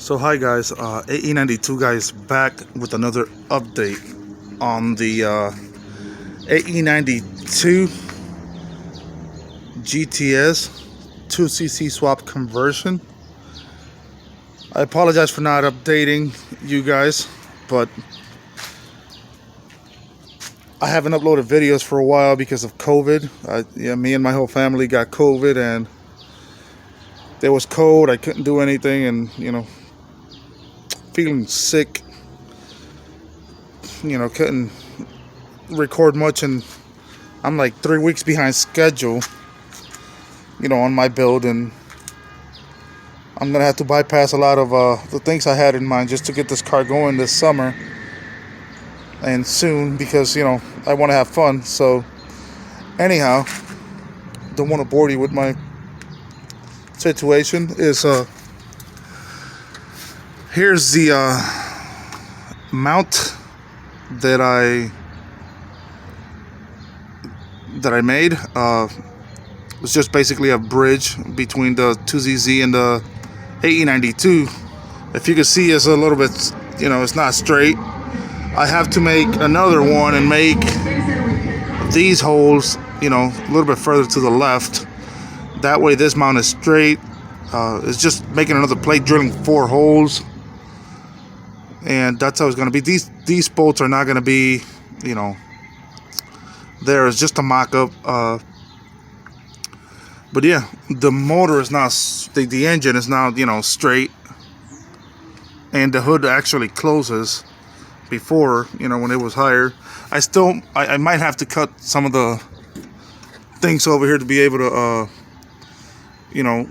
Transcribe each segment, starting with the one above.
So hi guys, Ae92 guys back with another update on the Ae92 GTS 2cc swap conversion. I apologize for not updating you guys, but I haven't uploaded videos for a while because of COVID. Me and my whole family got COVID, and it was cold. I couldn't do anything, and feeling sick, couldn't record much, and I'm like 3 weeks behind schedule, on my build, and I'm gonna have to bypass a lot of the things I had in mind just to get this car going this summer and soon, because I want to have fun. So anyhow, don't want to bore you with my situation. Here's the mount that I made. It's just basically a bridge between the 2ZZ and the Ae92. If you can see, it's a little bit, it's not straight. I have to make another one and make these holes, a little bit further to the left. That way this mount is straight. It's just making another plate, drilling 4 holes. And that's how it's going to be. These bolts are not going to be, there. It's just a mock-up. But yeah, the motor is now, the engine is now, straight. And the hood actually closes. Before, when it was higher. I might have to cut some of the things over here to be able to,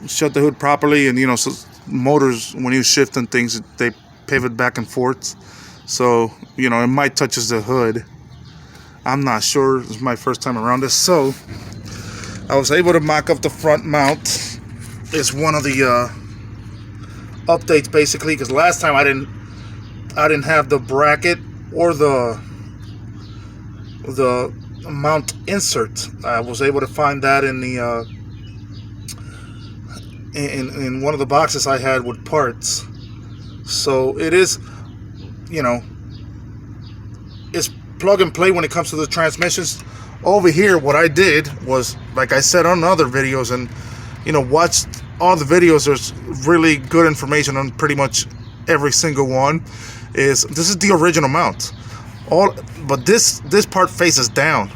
shut the hood properly. And, so motors, when you shift and things, they pivot back and forth. So, it might touches the hood. I'm not sure. It's my first time around this. So, I was able to mock up the front mount. It's one of the updates, basically, because last time I didn't have the bracket or the mount insert. I was able to find that in the in one of the boxes I had with parts. So it is, it's plug and play when it comes to the transmissions. Over here, what I did was, like I said on other videos, and watched all the videos. There's really good information on pretty much every single one. This is the original mount, but this part faces down,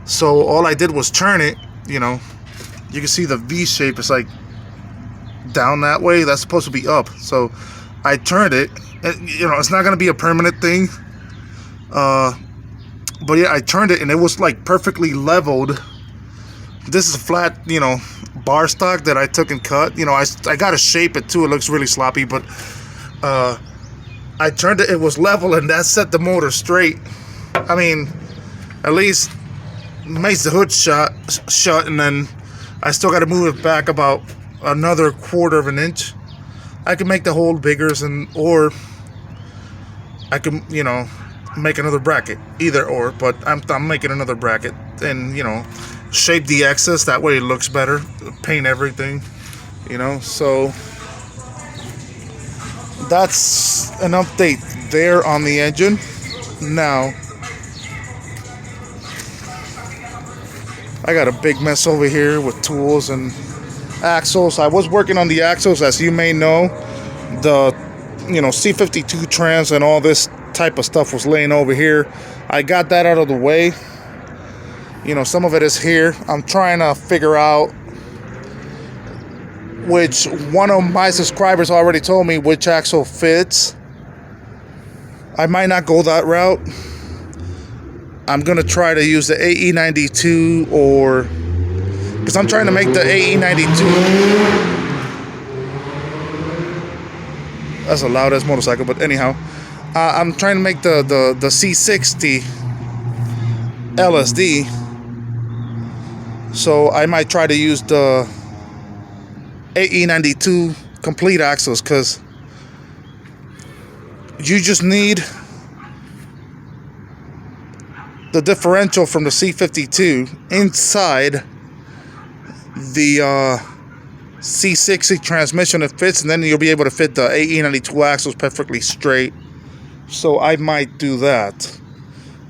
so all I did was turn it. You can see the V shape is like down that way. That's supposed to be up, so I turned it, and it's not gonna be a permanent thing, but yeah, I turned it and it was like perfectly leveled. This is a flat bar stock that I took and cut. I gotta shape it too. It looks really sloppy, but I turned it, it was level, and that set the motor straight. I mean, at least makes the hood shut, and then I still got to move it back about another 1/4 of an inch. I can make the hole bigger, or I can, make another bracket. Either or, but I'm making another bracket, and shape the excess, that way it looks better. Paint everything, so that's an update there on the engine. Now I got a big mess over here with tools and axles. I was working on the axles, as you may know. The C52 trans and all this type of stuff was laying over here. I got that out of the way. Some of it is here. I'm trying to figure out which one of my subscribers already told me which axle fits. I might not go that route. I'm gonna try to use the Ae92, or because I'm trying to make the Ae92. That's a loud ass motorcycle, but anyhow, I'm trying to make the C60 LSD. So I might try to use the Ae92 complete axles, because you just need the differential from the C52 inside the C60 transmission that fits, and then you'll be able to fit the Ae92 axles perfectly straight. So I might do that.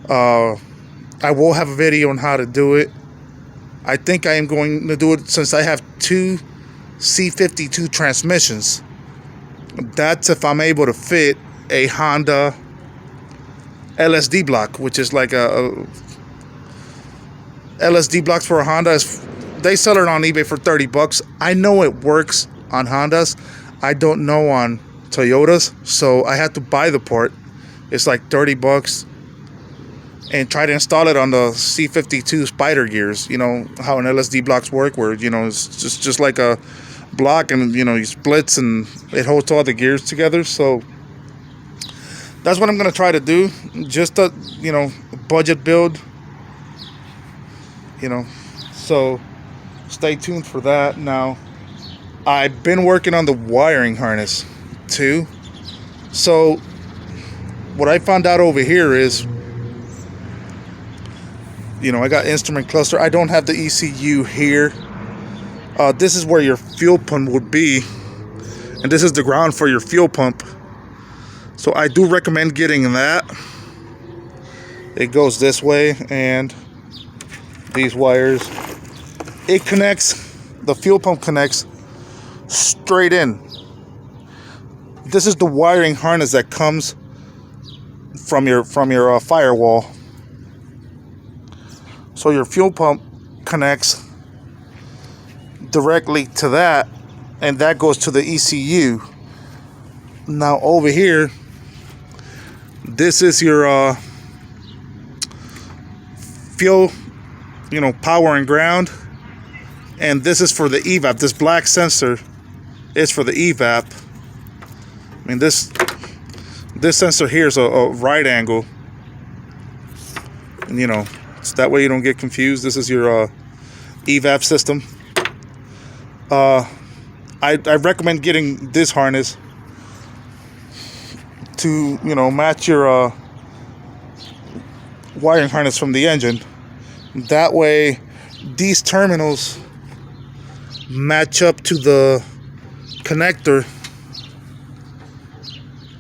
I will have a video on how to do it. I think I am going to do it since I have two C52 transmissions. That's if I'm able to fit a Honda LSD block, which is like a LSD blocks for a Honda. They sell it on eBay for $30. I know it works on Hondas. I don't know on Toyotas, so I had to buy the part. It's like $30, and try to install it on the C52 Spider gears. You know how an LSD blocks work, where it's just like a block, and you splits and it holds all the gears together. So that's what I'm gonna try to do. Just a budget build. So stay tuned for that. Now, I've been working on the wiring harness too. So what I found out over here is, I got instrument cluster. I don't have the ECU here. This is where your fuel pump would be, and this is the ground for your fuel pump. So I do recommend getting that. It goes this way, and these wires, it connects, the fuel pump connects straight in. This is the wiring harness that comes from your firewall. So your fuel pump connects directly to that, and that goes to the ECU. Now over here, this is your fuel, power and ground, and this is for the evap. This black sensor is for the evap. I mean, this sensor here is a right angle, and so that way you don't get confused. This is your evap system. I recommend getting this harness to match your wiring harness from the engine. That way these terminals match up to the connector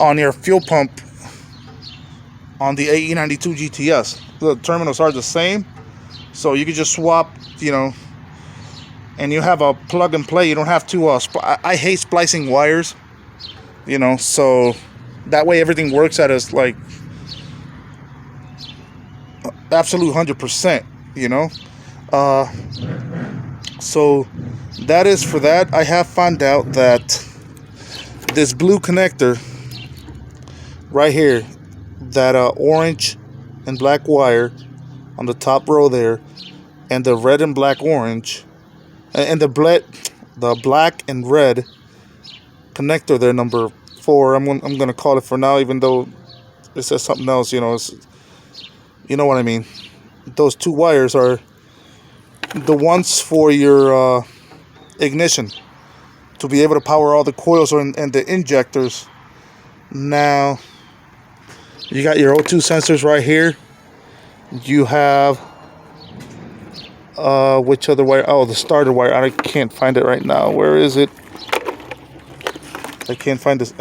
on your fuel pump on the Ae92 GTS. The terminals are the same, so you can just swap, and you have a plug and play. You don't have to I hate splicing wires, so that way everything works at us like absolute 100%, so that is for that. I have found out that this blue connector right here, that orange and black wire on the top row there, and the red and black orange, and the black and red connector there, number 4. I'm gonna call it for now, even though it says something else. You know what I mean. Those two wires are the ones for your ignition, to be able to power all the coils and the injectors. Now you got your O2 sensors right here. You have which other wire? Oh, the starter wire. I can't find it right now. Where is it? I can't find this.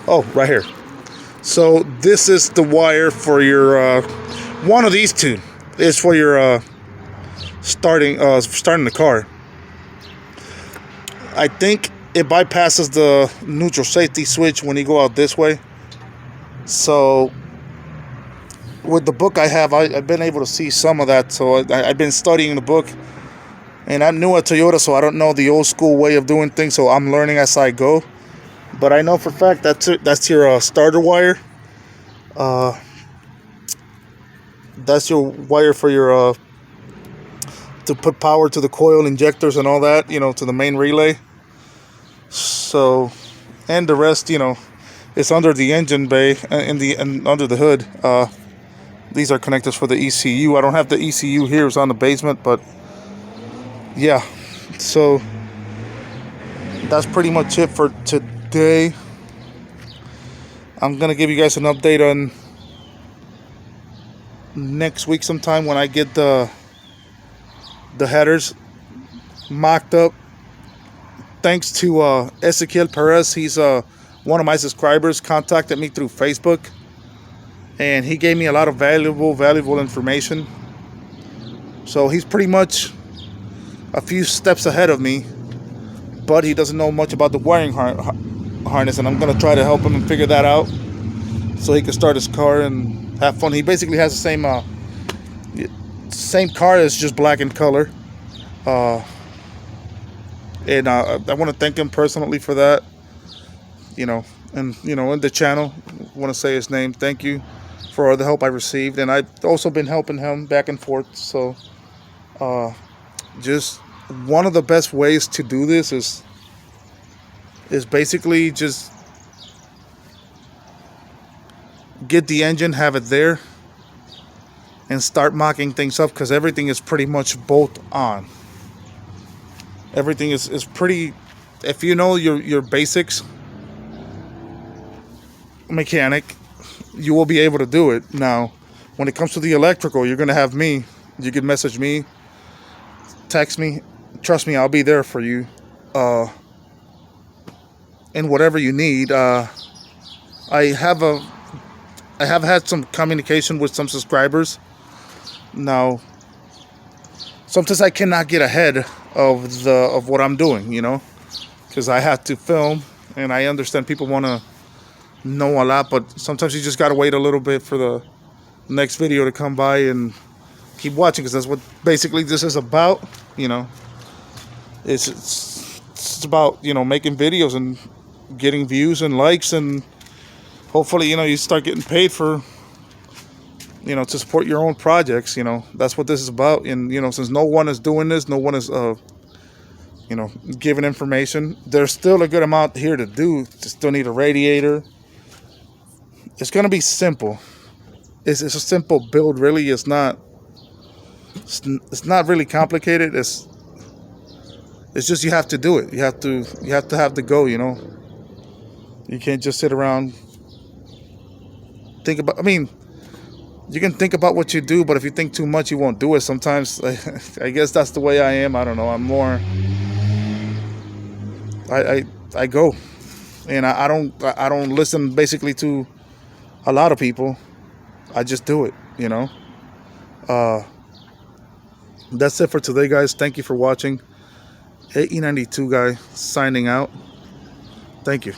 Oh, right here. So this is the wire for your one of these two is for your starting the car. I think it bypasses the neutral safety switch when you go out this way. So with the book I have, I've been able to see some of that. So I've been studying the book, and I'm new at Toyota, so I don't know the old school way of doing things. So I'm learning as I go. But I know for a fact that's your starter wire. That's your wire for your to put power to the coil injectors and all that, to the main relay. So, and the rest, it's under the engine bay and under the hood. These are connectors for the ECU. I don't have the ECU here; it's on the basement, but yeah. So that's pretty much it for today. I'm gonna give you guys an update on next week sometime when I get the headers mocked up thanks to Ezequiel Perez. He's one of my subscribers, contacted me through Facebook, and he gave me a lot of valuable information. So he's pretty much a few steps ahead of me, but he doesn't know much about the wiring harness, and I'm gonna try to help him and figure that out so he can start his car and have fun. He basically has the same car, it's just black in color. And I want to thank him personally for that, and in the channel, I want to say his name. Thank you for all the help I received, and I've also been helping him back and forth. So just one of the best ways to do this is basically just get the engine, have it there, and start mocking things up, because everything is pretty much bolt on. Everything is pretty, if you know your basics mechanic, you will be able to do it. Now, when it comes to the electrical, you're going to have me. You can message me, text me. Trust me, I'll be there for you. And whatever you need. I have had some communication with some subscribers. Now, sometimes I cannot get ahead of what I'm doing, because I have to film, and I understand people want to know a lot, but sometimes you just got to wait a little bit for the next video to come by and keep watching, because that's what basically this is about. It's about making videos and getting views and likes, and hopefully you start getting paid for to support your own projects. That's what this is about. And since no one is doing this, no one is giving information, there's still a good amount here to do. You still need a radiator. It's gonna be simple. It's a simple build, really. It's not really complicated. It's just you have to do it. You have to have the go. You can't just sit around think about. You can think about what you do, but if you think too much, you won't do it. Sometimes, I guess that's the way I am. I don't know. I'm more. I go, and I don't listen basically to a lot of people. I just do it. That's it for today, guys. Thank you for watching. Ae92 guy signing out. Thank you.